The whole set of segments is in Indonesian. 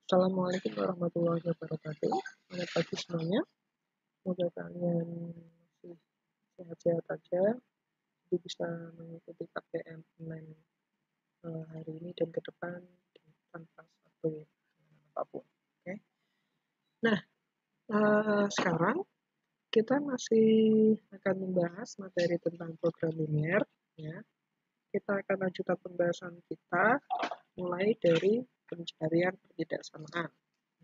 Assalamualaikum warahmatullahi wabarakatuh. Selamat pagi semuanya. Semoga kalian masih sehat-sehat aja, jadi bisa mengikuti KPM online hari ini dan ke depan tanpa satu apapun. Oke. Nah, sekarang kita masih akan membahas materi tentang program linear. Ya. Kita akan lanjutkan pembahasan kita mulai dari pencarian ketidaksamaan.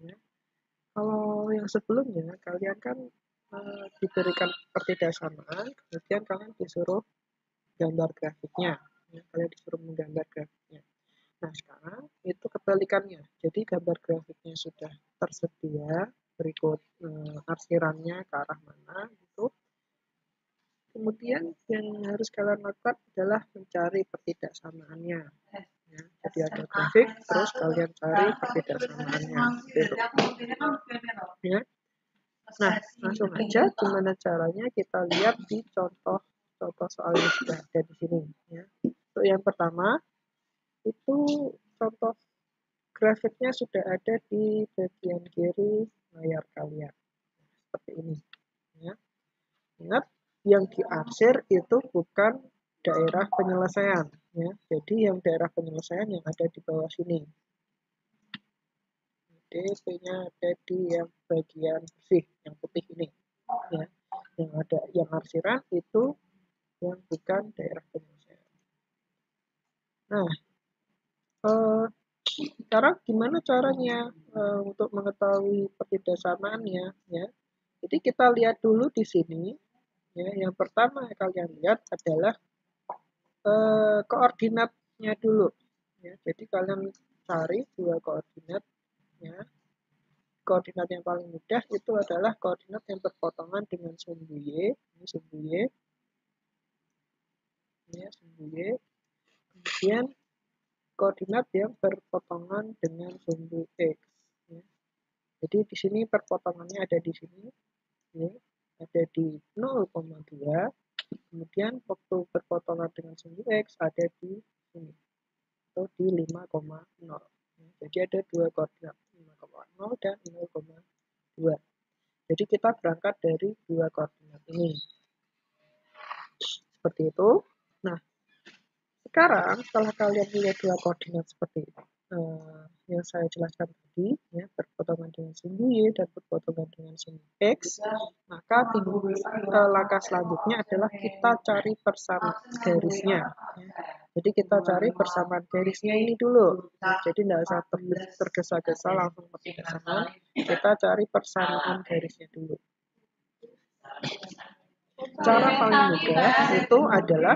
Ya. Kalau yang sebelumnya, kalian kan diberikan ketidaksamaan, kemudian kalian disuruh gambar grafiknya. Ya, kalian disuruh menggambar grafiknya. Nah, sekarang itu kebalikannya. Jadi gambar grafiknya sudah tersedia, berikut arsirannya ke arah mana gitu. Kemudian yang harus kalian lakukan adalah mencari pertidaksamaannya. Ya, jadi ada grafik, terus kalian cari pertidaksamaannya. Gitu. Ya. Nah, langsung aja gimana caranya kita lihat di contoh soal yang sudah ada di sini. Ya. Untuk yang pertama, itu contoh grafiknya sudah ada di bagian kiri layar kalian. Seperti ini. Ya. Ingat, yang diarsir itu bukan daerah penyelesaian. Ya. Jadi yang daerah penyelesaian yang ada di bawah sini. DP-nya ada di yang bagian bersih, yang putih ini. Ya. Yang ada yang arsiran itu yang bukan daerah penyelesaian. Nah, sekarang gimana caranya untuk mengetahui pertidaksamaannya? Ya, jadi kita lihat dulu di sini. Ya, yang pertama yang kalian lihat adalah koordinatnya dulu. Ya, jadi kalian cari dua koordinat. Ya, koordinat yang paling mudah itu adalah koordinat yang berpotongan dengan sumbu Y. Ini sumbu Y. Ya, sumbu Y. Kemudian koordinat yang berpotongan dengan sumbu X. Ya. Jadi di sini perpotongannya ada di sini, ya, ada di 0,2. Kemudian waktu berpotongan dengan sumbu X ada di sini, atau di 5,0. Ya. Jadi ada dua koordinat, 5,0 dan 0,2. Jadi kita berangkat dari dua koordinat ini. Seperti itu. Nah, sekarang setelah kalian punya dua koordinat seperti itu, yang saya jelaskan tadi, ya, berpotongan dengan sumbu Y dan berpotongan dengan sumbu X, maka langkah selanjutnya adalah kita cari persamaan garisnya. Ya. Jadi kita cari persamaan garisnya ini dulu. Ya, jadi tidak usah tergesa-gesa langsung persamaan, kita cari persamaan garisnya dulu. Cara paling mudah itu adalah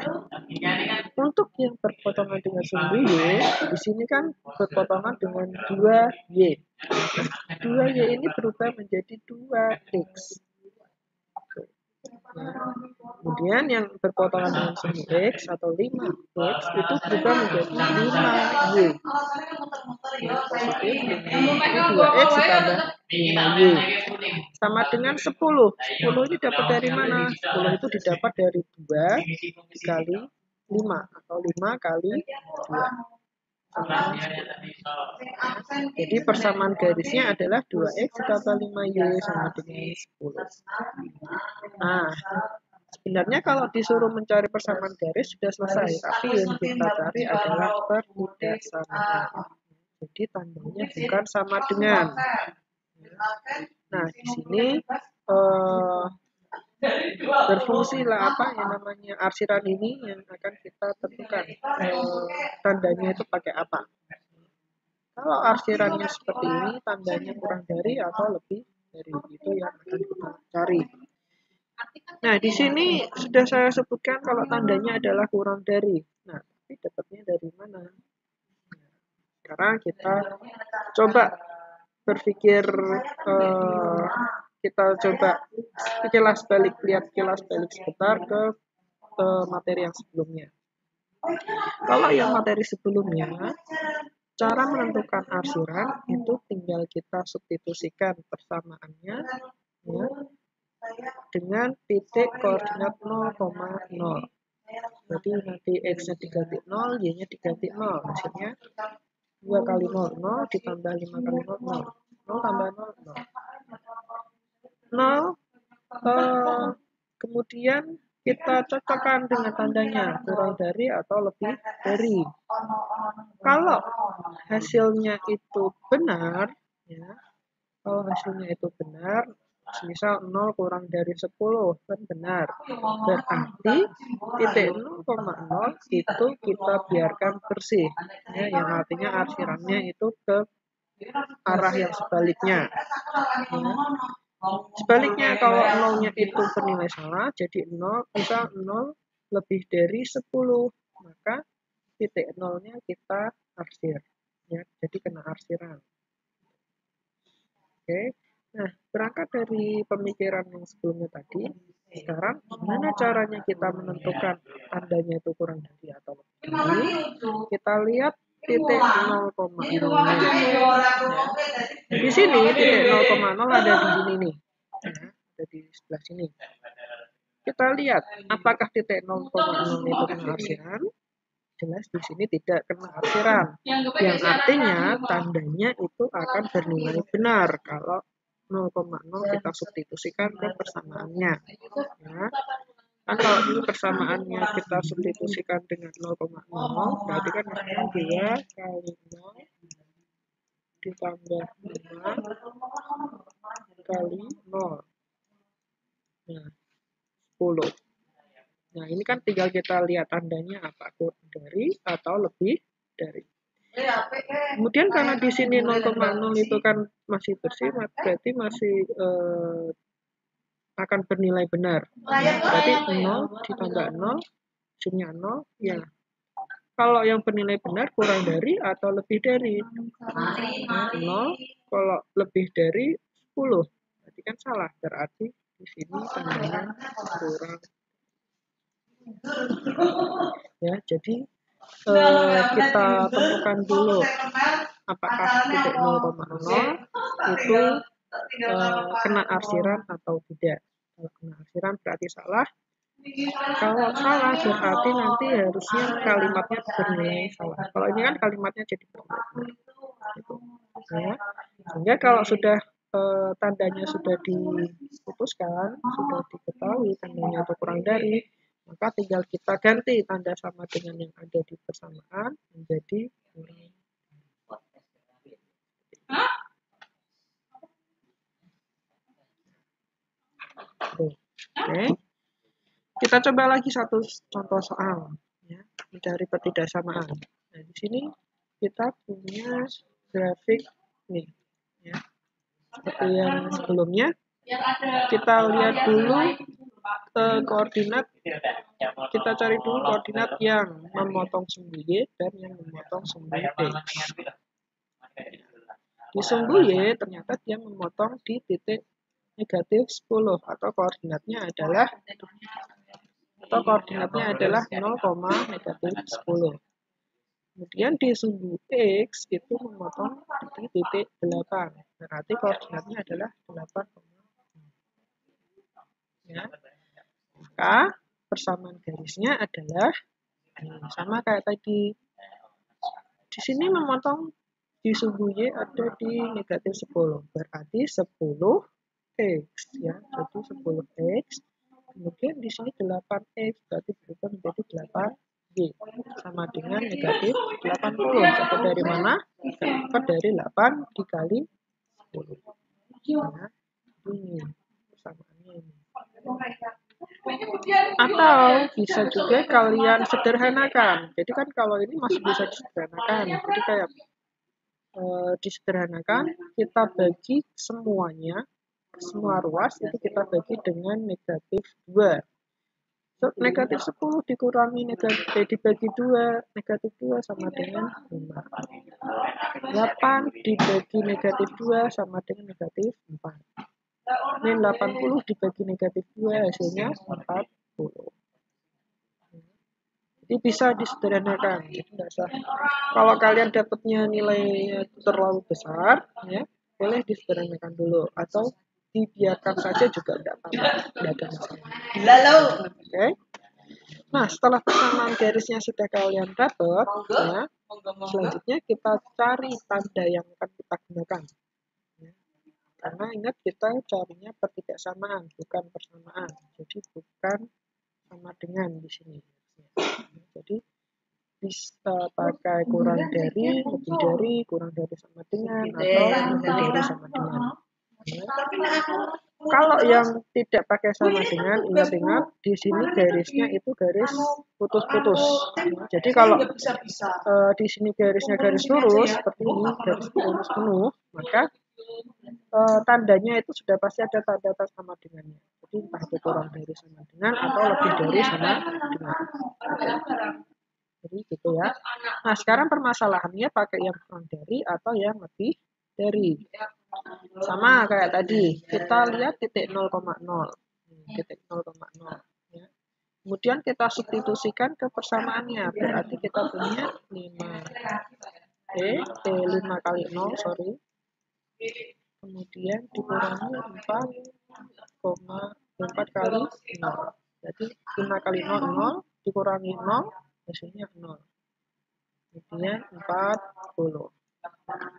untuk yang berpotongan dengan sumbu Y, di sini kan berpotongan dengan 2Y. 2Y ini berubah menjadi 2X. Nah, kemudian yang berpotongan dengan sumbu X atau 5X itu berubah menjadi 5Y. Ya, positif 5. Ini 2X ditambah 5Y. Sama dengan 10. 10 ini dapat dari mana? 10 itu didapat dari 2 dikali 5 atau 5 kali 2. Jadi persamaan garisnya adalah 2X ditambah 5Y sama dengan 10. Nah, sebenarnya kalau disuruh mencari persamaan garis sudah selesai, tapi yang kita cari adalah pertidaksamaan. Jadi tandanya bukan sama dengan. Nah, di sini berfungsi lah apa yang namanya arsiran ini yang akan kita tentukan tandanya itu pakai apa. Kalau arsirannya seperti ini, tandanya kurang dari atau lebih dari itu yang akan kita cari. Nah, di sini sudah saya sebutkan kalau tandanya adalah kurang dari. Nah, tapi dapatnya dari mana? Nah, sekarang kita coba berpikir, kita coba kilas balik, lihat kilas balik sebentar ke materi yang sebelumnya. Kalau yang materi sebelumnya, cara menentukan arsiran itu tinggal kita substitusikan persamaannya, ya, dengan titik koordinat 0,0. Jadi nanti X-nya diganti 0, Y-nya diganti 0. Hasilnya 2 kali 0, 0 ditambah 5 kali 0, 0. 0 tambah 0, 0. 0, kemudian kita cocokkan dengan tandanya, kurang dari atau lebih dari. Kalau hasilnya itu benar, ya, kalau hasilnya itu benar, misal 0 kurang dari 10 kan benar, berarti titik 0,0 itu kita biarkan bersih, ya, yang artinya arsirannya itu ke arah yang sebaliknya, ya. Sebaliknya kalau nolnya itu bernilai salah, jadi 0, misal 0 lebih dari 10, maka titik nolnya kita arsir, ya, jadi kena arsiran. Oke, nah berangkat dari pemikiran yang sebelumnya tadi, sekarang gimana caranya kita menentukan tandanya itu kurang dari atau lebih dari? Kita lihat titik 0,0. Di sini titik 0,0 ada di sini nih, ya, ada di sebelah sini. Kita lihat apakah titik 0,0 itu kena arsiran. Jelas di sini tidak kena arsiran, yang artinya tandanya itu akan bernilai benar kalau 0,0 kita substitusikan ke persamaannya, ya. Kan kalau ini persamaannya kita substitusikan dengan 0,0, berarti kan 2 kali 0 ditambah 5 kali 0, nah 10. Nah, ini kan tinggal kita lihat tandanya apa, kurang dari atau lebih dari. Kemudian karena di sini 0,0 itu kan masih bersih, berarti masih akan bernilai benar. Berarti 0 ditambah 0, hasilnya 0, ya. Kalau yang bernilai benar kurang dari atau lebih dari. 0 kalau lebih dari 10. Berarti kan salah, berarti di sini tandanya kurang. Ya, jadi kita tentukan dulu apakah titik 0,0 itu kena arsiran atau tidak. Kalau kena arsiran berarti salah. Kalau salah berarti nanti harusnya kalimatnya bernilai salah. Kalau ini kan kalimatnya jadi benar. Gitu. Ya. Sehingga kalau sudah tandanya sudah diputuskan, sudah diketahui tandanya itu kurang dari, maka tinggal kita ganti tanda sama dengan yang ada di persamaan menjadi kurang. Oke. Kita coba lagi satu contoh soal, ya, mencari ketidaksamaan. Nah, di sini kita punya grafik nih, ya, seperti yang sebelumnya. Kita lihat dulu koordinat. Kita cari dulu koordinat yang memotong sumbu Y dan yang memotong sumbu X. Di sumbu Y ternyata dia memotong di titik negatif 10 atau koordinatnya adalah 0, negatif 10. Kemudian di sumbu X itu memotong di titik 8. Berarti koordinatnya adalah 8, ya. Maka persamaan garisnya adalah sama kayak tadi. Di sini memotong di sumbu Y ada di negatif 10. Berarti 10X, ya. Jadi 10X. Kemudian di sini 8X, berarti berubah menjadi 8Y. Sama dengan negatif 80. Dapat dari mana? Dapat dari 8 dikali 10. Nah, ini persamaannya ini. Atau bisa juga kalian sederhanakan. Jadi kan kalau ini masih bisa disederhanakan. Jadi kayak disederhanakan, kita bagi semuanya, semua ruas itu kita bagi dengan negatif 2. Negatif 10 dikurangi dibagi 2, negatif 2 sama dengan 5. 8 dibagi negatif 2 sama dengan negatif 4. Ini 80 dibagi negatif 2 hasilnya 40. Jadi bisa disederhanakan. Jadi nggak usah. Kalau kalian dapatnya nilainya terlalu besar, ya boleh disederhanakan dulu atau dibiarkan saja juga tidak apa-apa, tidak ada masalah. Oke. Nah, setelah persamaan garisnya sudah kalian dapat, ya, Selanjutnya kita cari tanda yang akan kita gunakan. Ya. Karena ingat kita carinya pertidaksamaan, bukan persamaan. Jadi bukan sama dengan di sini. Jadi bisa pakai kurang dari, lebih dari, kurang dari sama dengan, atau lebih dari sama dengan. Ya. Kalau yang tidak pakai sama dengan, ingat-ingat di sini garisnya itu garis putus-putus. Jadi kalau di sini garisnya garis lurus seperti ini, garis lurus penuh, maka tandanya itu sudah pasti ada tanda sama dengannya. Jadi entah itu kurang dari sama dengan atau lebih dari sama dengan. Jadi gitu ya. Nah sekarang permasalahannya pakai yang kurang dari atau yang lebih dari. Sama kayak tadi, kita lihat titik 0,0. Titik 0,0. Ya. Kemudian kita substitusikan ke persamaannya. Berarti kita punya 5. T5 kali 0, sorry. Kemudian dikurangi 4 kali 0. Jadi 5 kali 0, 0. Dikurangi 0, hasilnya 0. Kemudian 40.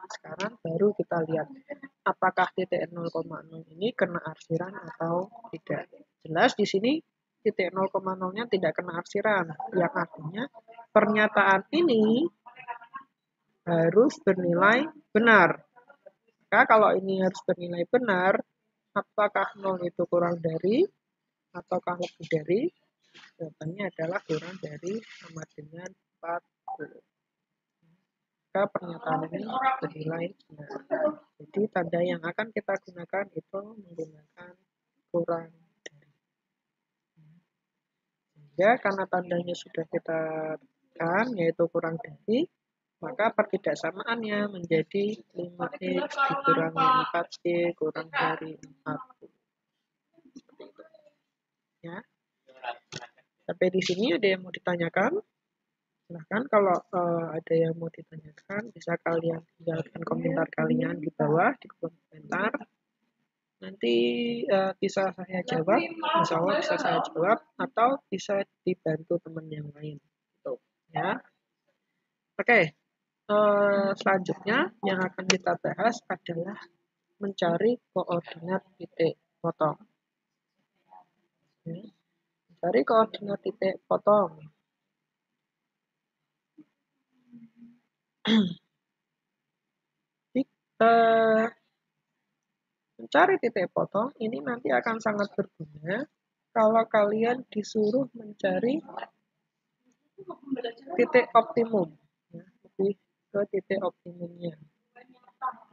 Sekarang baru kita lihat apakah titik 0,0 ini kena arsiran atau tidak. Jelas di sini titik 0,0-nya tidak kena arsiran, yang artinya pernyataan ini harus bernilai benar. Maka kalau ini harus bernilai benar, apakah 0 itu kurang dari ataukah lebih dari? Jawabannya adalah kurang dari sama dengan 40. Maka pernyataan ini bernilai benar. Jadi tanda yang akan kita gunakan itu menggunakan kurang dari. Sehingga karena tandanya sudah kita tekan, yaitu kurang dari, maka pertidaksamaannya menjadi 5x dikurangi 4y kurang dari 40. Seperti itu. Ya. Sampai di sini ada yang mau ditanyakan? Silahkan kalau ada yang mau ditanyakan, bisa kalian tinggalkan komentar kalian di bawah, di kolom komentar. Nanti bisa saya jawab, insya Allah bisa saya jawab, atau bisa dibantu teman yang lain. Gitu, ya. Oke, selanjutnya yang akan kita bahas adalah mencari koordinat titik potong. Ya. Mencari koordinat titik potong. Mencari titik potong ini nanti akan sangat berguna kalau kalian disuruh mencari titik optimum, ya, lebih ke titik optimumnya.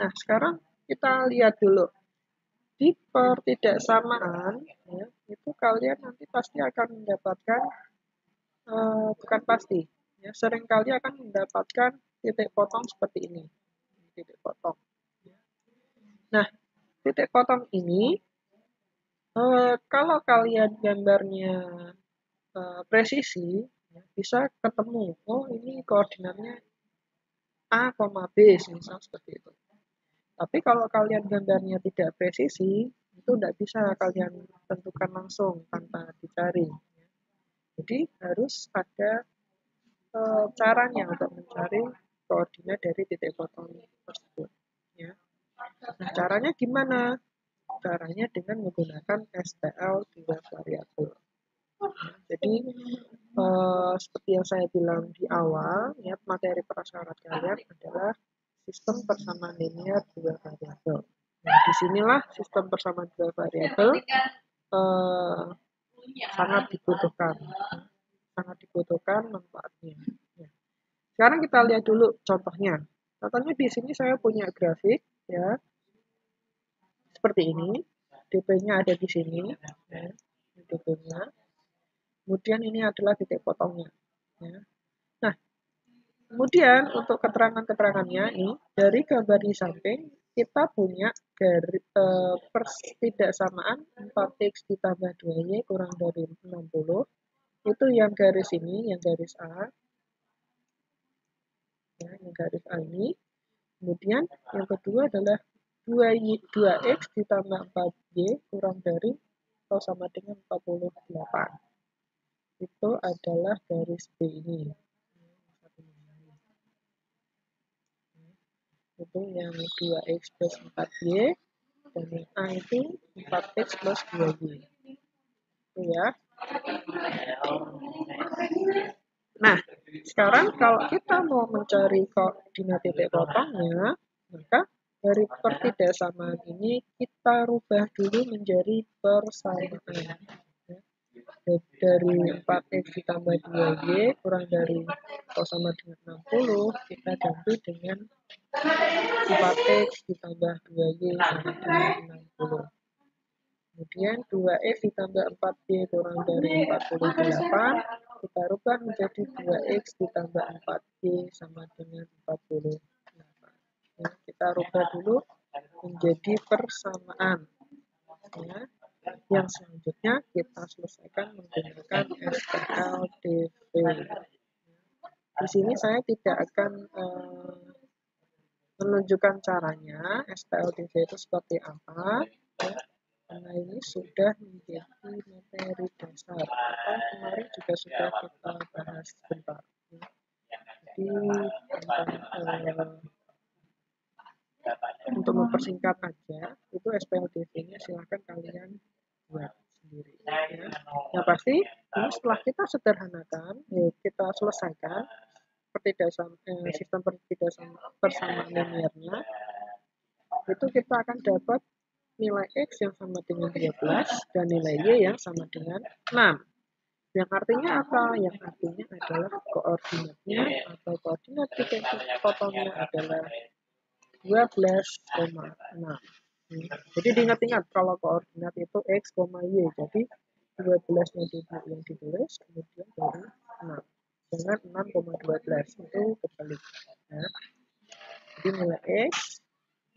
Nah, sekarang kita lihat dulu di pertidaksamaan, ya, itu kalian nanti pasti akan mendapatkan bukan pasti, ya, seringkali akan mendapatkan titik potong seperti ini, titik potong. Nah, titik potong ini kalau kalian gambarnya presisi, ya, bisa ketemu, oh ini koordinatnya A, B, misal seperti itu. Tapi kalau kalian gambarnya tidak presisi, itu tidak bisa kalian tentukan langsung tanpa dicari. Jadi harus ada caranya untuk mencari koordinat dari titik potong tersebut. Ya. Nah, caranya gimana? Caranya dengan menggunakan STL dua variabel. Jadi seperti yang saya bilang di awal, ya, materi prasyarat kalian adalah sistem persamaan linear dua variabel. Nah, disinilah sistem persamaan dua variabel sangat dibutuhkan manfaatnya. Ya. Sekarang kita lihat dulu contohnya. Contohnya di sini saya punya grafik, ya, seperti ini. DP-nya ada di sini, ya, DP-nya. Kemudian ini adalah titik potongnya. Ya. Nah, kemudian untuk keterangan-keterangannya ini dari gambar di samping kita punya dari pertidaksamaan 4x ditambah 2y kurang dari 60. Itu yang garis ini, yang garis A. Ya, yang garis A ini. Kemudian yang kedua adalah 2x ditambah 4y kurang dari atau sama dengan 48. Itu adalah garis B ini. itu yang 2x plus 4y, dan yang A itu 4x plus 2y. Itu ya. Nah, sekarang kalau kita mau mencari koordinat titik potongnya, maka dari pertidaksamaan ini kita rubah dulu menjadi persamaan. Dari 4x ditambah 2y kurang dari atau sama dengan 60, kita ganti dengan 4x ditambah 2y sama dengan 60. Kemudian 2x ditambah 4y kurang dari 48, kita rubah menjadi 2x ditambah 4y sama dengan 48. Ya, kita rubah dulu menjadi persamaan. Ya. Yang selanjutnya kita selesaikan menggunakan SPLDV. Di sini saya tidak akan menunjukkan caranya SPLDV itu seperti apa. Ya. Karena ini sudah menjadi materi dasar atau kemarin juga sudah kita bahas sebentar. Jadi untuk mempersingkat aja, itu SPLDV-nya silahkan kalian buat sendiri. Ya. Yang pasti ini setelah kita sederhanakan, kita selesaikan sistem persamaan linearnya, itu kita akan dapat nilai X yang sama dengan 12 dan nilai Y yang sama dengan 6. Yang artinya apa? Yang artinya adalah koordinatnya atau koordinat titik potongnya adalah 12,6. Jadi diingat-ingat kalau koordinat itu X, Y. Jadi 12-nya yang ditulis, kemudian baru 6. Dengan 6,12 itu kebalik. Ya. Jadi nilai X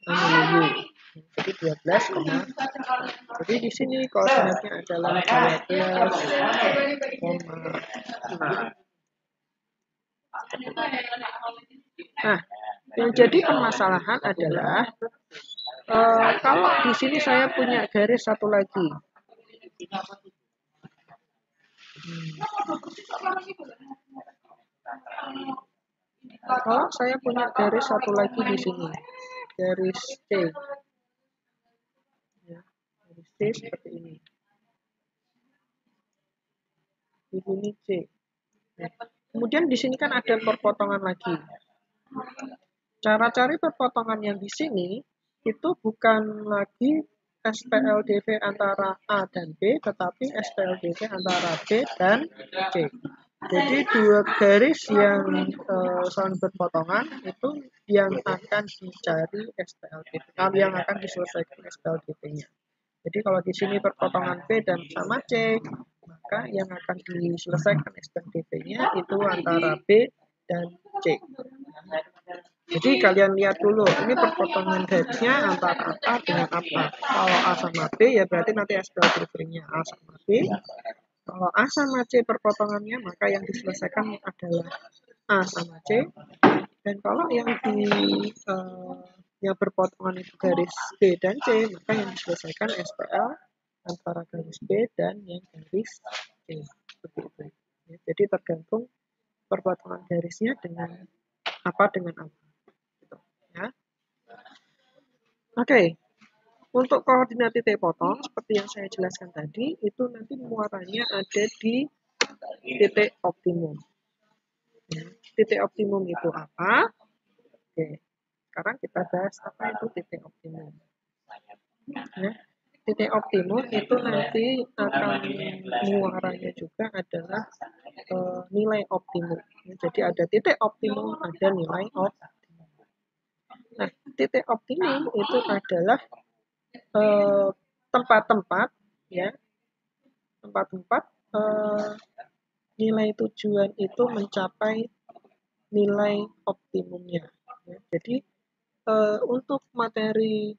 dan nilai Y. Jadi 12, jadi di sini koordinatnya adalah 12,6. Nah, yang jadi permasalahan adalah kalau di sini saya punya garis satu lagi. Kalau saya punya garis satu lagi di sini, garis C. Ya, garis C seperti ini. Di sini C. Nah, kemudian di sini kan ada perpotongan lagi. Cara cari perpotongan yang di sini itu bukan lagi SPLDV antara A dan B, tetapi SPLDV antara B dan C. Jadi dua garis yang saling berpotongan itu yang akan dicari SPLDV, yang akan diselesaikan SPLDV-nya. Jadi kalau di sini perpotongan B dan sama C, maka yang akan diselesaikan SPLDV-nya itu antara B dan C. Jadi kalian lihat dulu, ini perpotongan garisnya antara A dengan apa. Kalau A sama B ya berarti nanti SPLDV-nya A sama B. Kalau A sama C perpotongannya, maka yang diselesaikan adalah A sama C. Dan kalau yang yang berpotongan itu garis B dan C, maka yang diselesaikan SPL antara garis B dan yang garis C. Seperti itu. Ya, jadi tergantung perpotongan garisnya dengan apa. Gitu, ya. Oke. Untuk koordinat titik potong, seperti yang saya jelaskan tadi, itu nanti muaranya ada di titik optimum. Ya, titik optimum itu apa? Oke, sekarang kita bahas apa itu titik optimum. Ya, titik optimum itu nanti akan muaranya juga adalah nilai optimum. Ya, jadi ada titik optimum, ada nilai optimum. Nah, titik optimum itu adalah tempat-tempat ya, tempat-tempat nilai tujuan itu mencapai nilai optimumnya. Ya, jadi untuk materi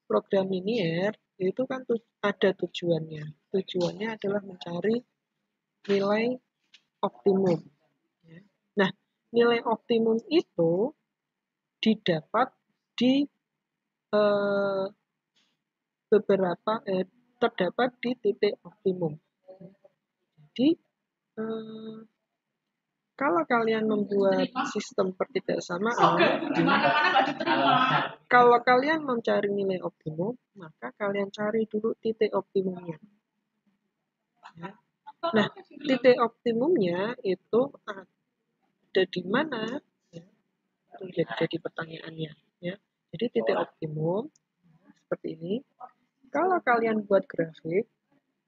program linear itu kan ada tujuannya. Tujuannya adalah mencari nilai optimum. Ya. Nah, nilai optimum itu didapat di terdapat di titik optimum. Jadi kalau kalian membuat sistem pertidaksamaan, kalau kalian mencari nilai optimum, maka kalian cari dulu titik optimumnya. Ya. Nah, titik optimumnya itu ada di mana? Ya, itu jadi pertanyaannya. Ya. Jadi titik optimum seperti ini. Kalau kalian buat grafik,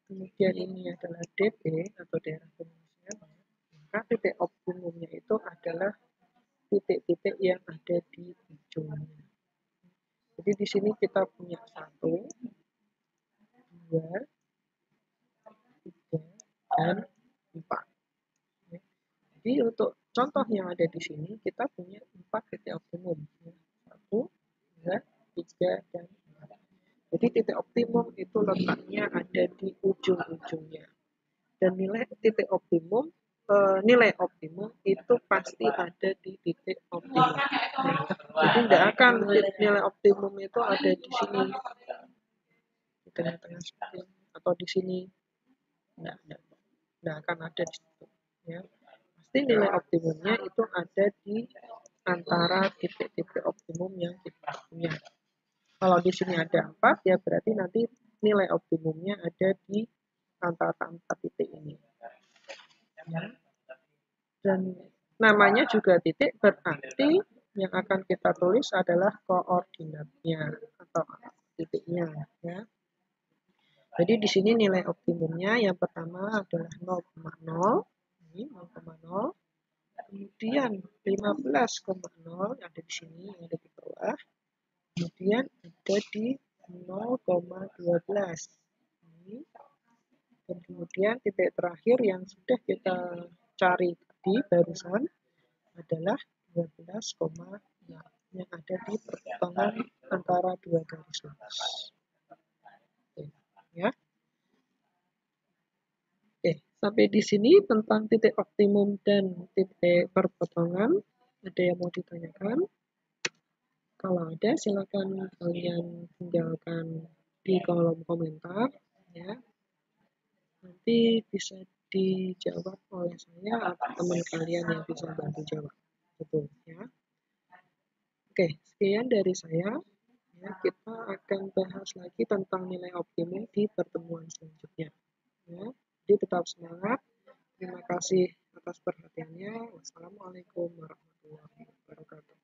kemudian ini adalah DP atau daerah pengungsian, maka titik optimumnya itu adalah titik-titik yang ada di ujungnya. Jadi di sini kita punya 1, 2, 3, dan 4. Jadi untuk contoh yang ada di sini kita punya 4 titik optimum. 1, 2, 3, dan 4. Jadi titik optimum itu letaknya ada di ujung-ujungnya. Dan nilai titik optimum, nilai optimum itu pasti ada di titik optimum. Jadi tidak akan nilai optimum itu ada di sini, di tengah-tengah seperti ini, atau di sini. Tidak akan ada di situ. Ya. Pasti nilai optimumnya itu ada di antara titik-titik optimum yang kita punya. Kalau di sini ada 4, ya berarti nanti nilai optimumnya ada di antara 4 titik ini. Ya. Dan namanya juga titik, berarti yang akan kita tulis adalah koordinatnya atau titiknya. Ya. Jadi di sini nilai optimumnya yang pertama adalah 0,0, ini 0,0. Kemudian 15,0 yang ada di sini, yang ada di bawah. Kemudian ada di 0,12. Ini. Dan kemudian titik terakhir yang sudah kita cari tadi barusan adalah 12,6 yang ada di perpotongan antara dua garis lurus. Ya. Oke, sampai di sini tentang titik optimum dan titik perpotongan. Ada yang mau ditanyakan? Kalau ada, silakan kalian tinggalkan di kolom komentar. Ya. Nanti bisa dijawab oleh saya atau teman kalian yang bisa bantu jawab. Betul, ya. Oke, sekian dari saya. Ya, kita akan bahas lagi tentang nilai optimum di pertemuan selanjutnya. Ya, jadi tetap semangat. Terima kasih atas perhatiannya. Wassalamualaikum warahmatullahi wabarakatuh.